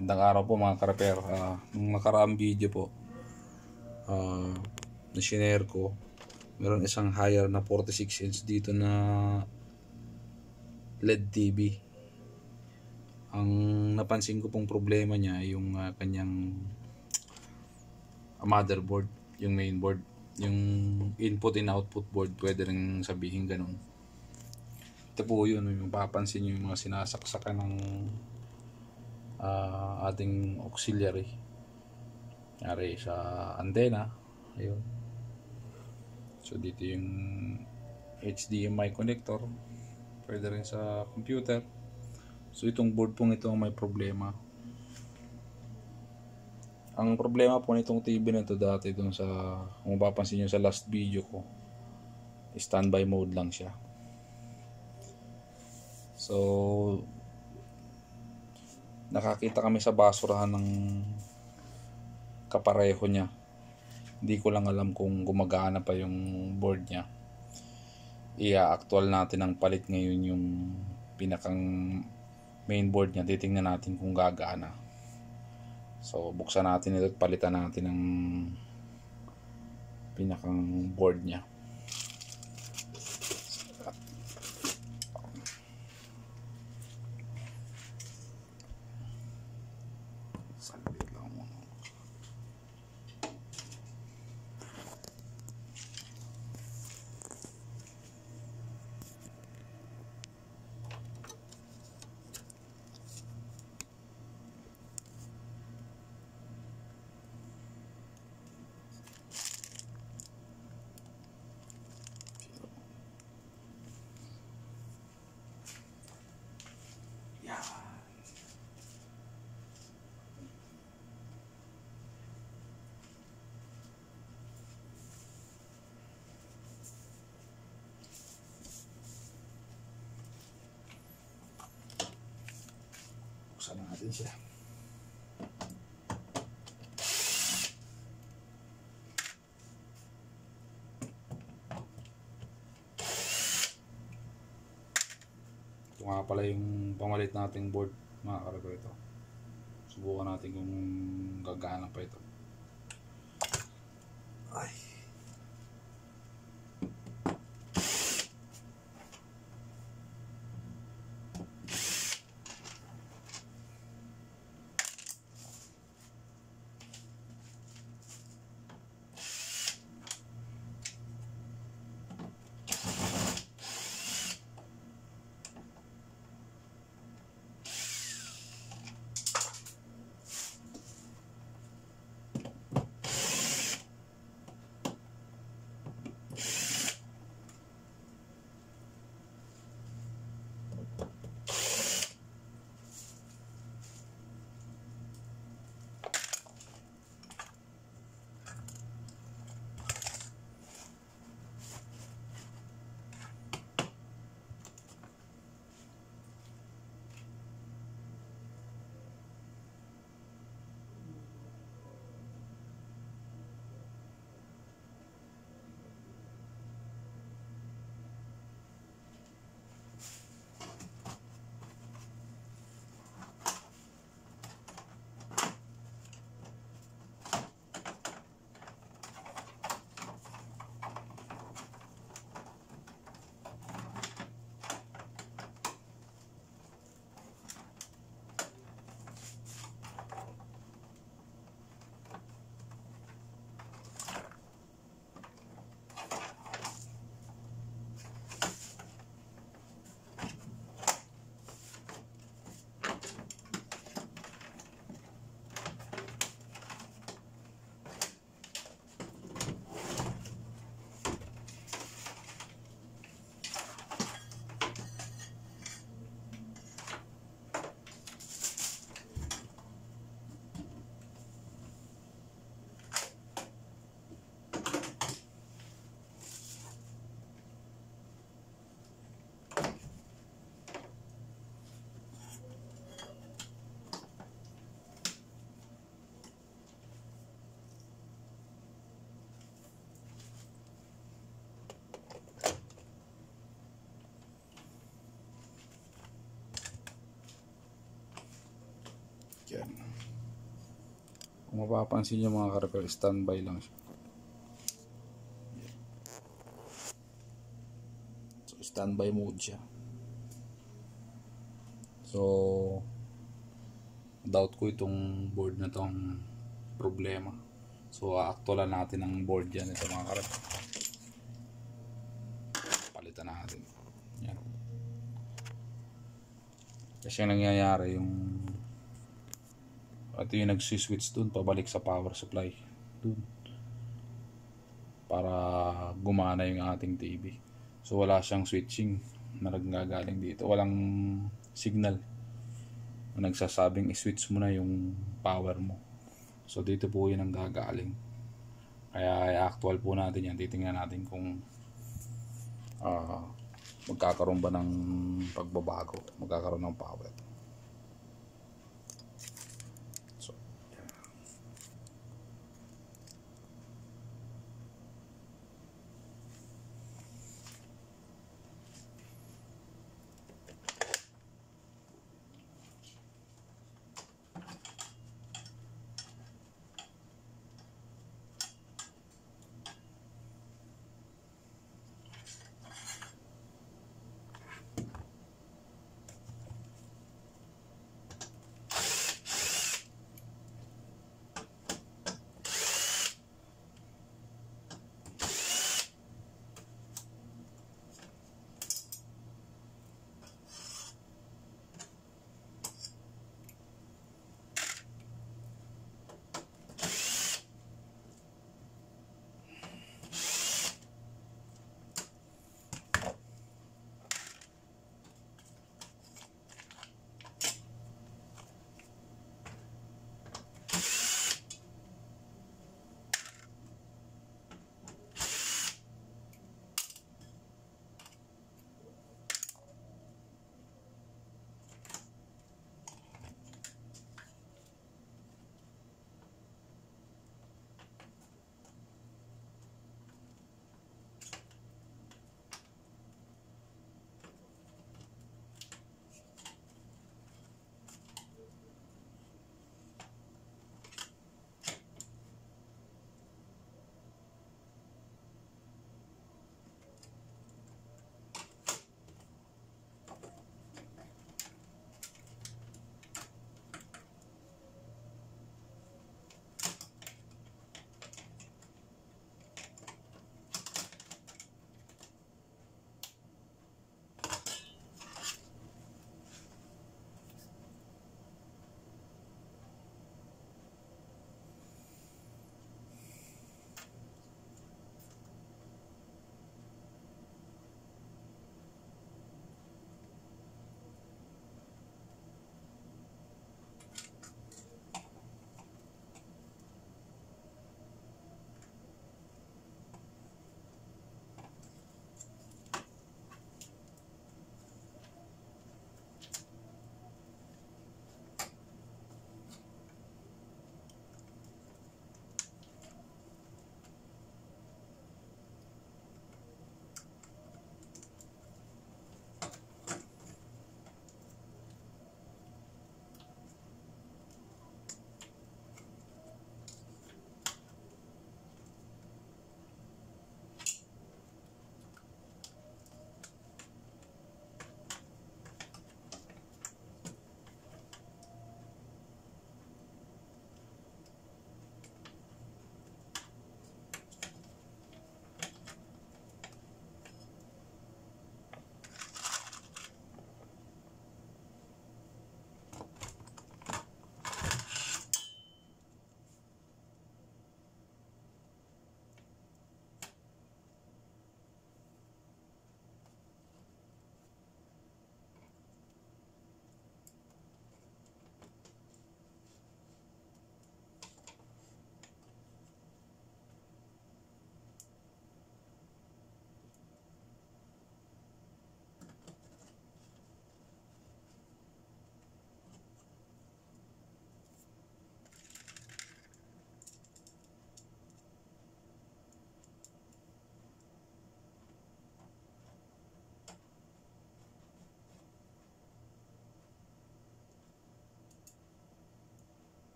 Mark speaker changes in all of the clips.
Speaker 1: Magandang araw po mga ka-repair. Nung nakaraang video po na shinare ko, meron isang higher na 46 inch dito na LED TV. Ang napansin ko pong problema niya yung kanyang motherboard, yung mainboard, yung input and output board, pwede rin sabihin ganun. Ito po yun, yung papansin nyo yung mga sinasaksakan ng ating auxiliary, yari sa antena, ayun. So dito yung HDMI connector, pwede rin sa computer. So itong board pong ito ang may problema. Ang problema po nitong TV na ito dati dun sa, kung mapapansin nyo sa last video ko, standby mode lang siya. So nakakita kami sa basurahan ng kapareho niya. Hindi ko lang alam kung gumagana pa yung board niya. Ia-actual natin ang palit ngayon yung pinakang mainboard niya. Titingnan natin kung gagana. So buksan natin ito at palitan natin ang pinakang board niya. Saglit lang muna. Buksan natin siya. Ito nga pala yung pamalit nating board, mga ka-repair. Ito subukan natin kung gagana pa ito. Ay. mapapansin nyo mga ka-repair, standby lang siya. So standby mode siya. So doubt ko itong board na tong problema. So actualan natin ang board dyan, ito mga ka-repair. Palitan natin. Yan. Kasi yung nangyayari yung ito yung nag-switch dun pabalik sa power supply dun para gumana yung ating TV. So wala siyang switching na naggagaling dito, walang signal na nagsasabing i-switch mo na yung power mo. So dito po yun ang gagaling. Kaya actual po natin yan, titingnan natin kung magkakaroon ba ng pagbabago, magkakaroon ng power.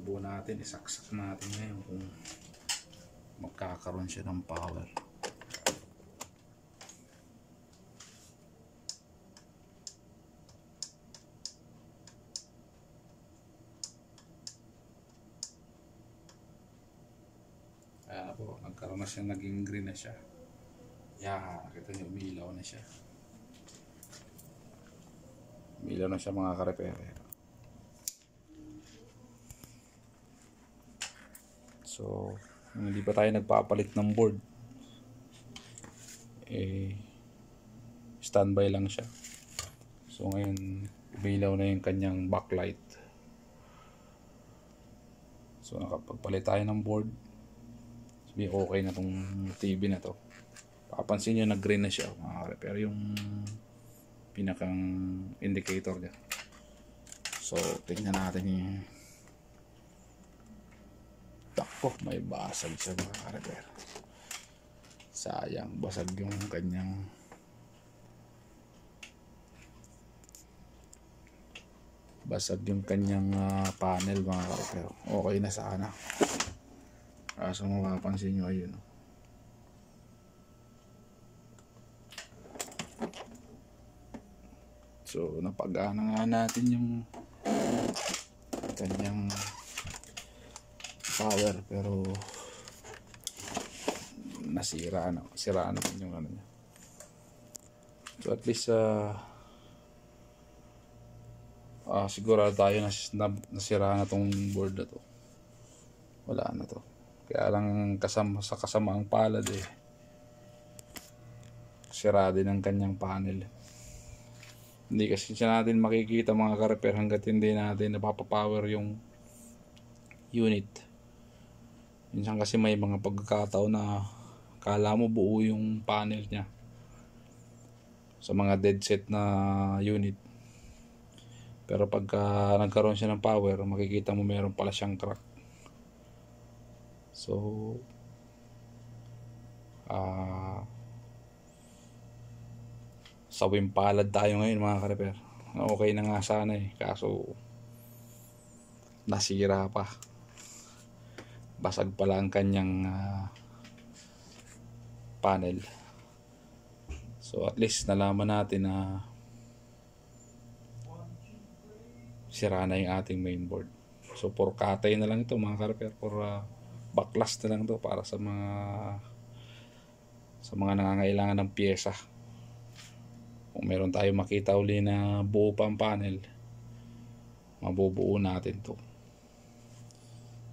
Speaker 1: susubo natin, isaksak natin ngayon kung magkakaroon siya ng power. Ayan po, nagkaroon na siya, naging green na siya. Yan, nakita niyo, umilaw na siya. Umilaw na siya mga karepere. So, hindi pa tayo nagpapalit ng board. Standby lang siya. So, ngayon, umilaw na yung kanyang backlight. So, nakapagpalit tayo ng board. Sabi, okay na tong TV na to. Papansin nyo, nag-green na siya mga karepere, yung pinakang indicator niya. So, tingnan natin yung tako, may basag siya mga karepere. Sayang, basag yung kanyang panel mga karepere. Okay na sana. Kaso mapapansin nyo, ayun. So, napagana nga natin yung kanyang power, pero nasira na. Sira naman yung ano niya. So, at least sigurado tayo na nasira na tong board na to. Wala na to. Kaya lang sa kasamaang palad sira din ang kanyang panel. Hindi kasi siya natin makikita mga karepere hanggat hindi natin napapapower yung unit. Minsan kasi may mga pagkakataon na kala mo buo yung panel niya sa mga dead set na unit. Pero pagka nagkaroon siya ng power, makikita mo meron pala siyang crack. So, sawing palad tayo ngayon mga karepere. Okay na nga sana kaso nasira pa. Basag pala ang kanyang panel. So at least nalaman natin na sira na yung ating mainboard. So for katay na lang ito mga karepere, for backlash na lang ito para sa mga nangangailangan ng pyesa. Kung meron tayo makita uli na buo pa ang panel, mabubuo natin to.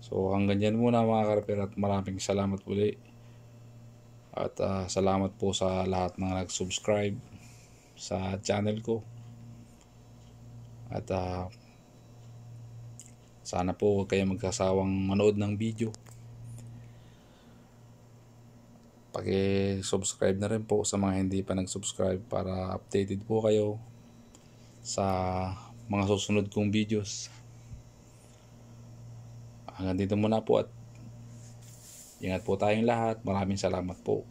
Speaker 1: So hanggang dyan muna mga karepere, at maraming salamat uli. At salamat po sa lahat ng nag-subscribe sa channel ko. At sana po huwag kayo magsasawang manood ng video. Paki-subscribe na rin po sa mga hindi pa nag-subscribe para updated po kayo sa mga susunod kong videos. Hanggang dito muna po at ingat po tayong lahat. Maraming salamat po.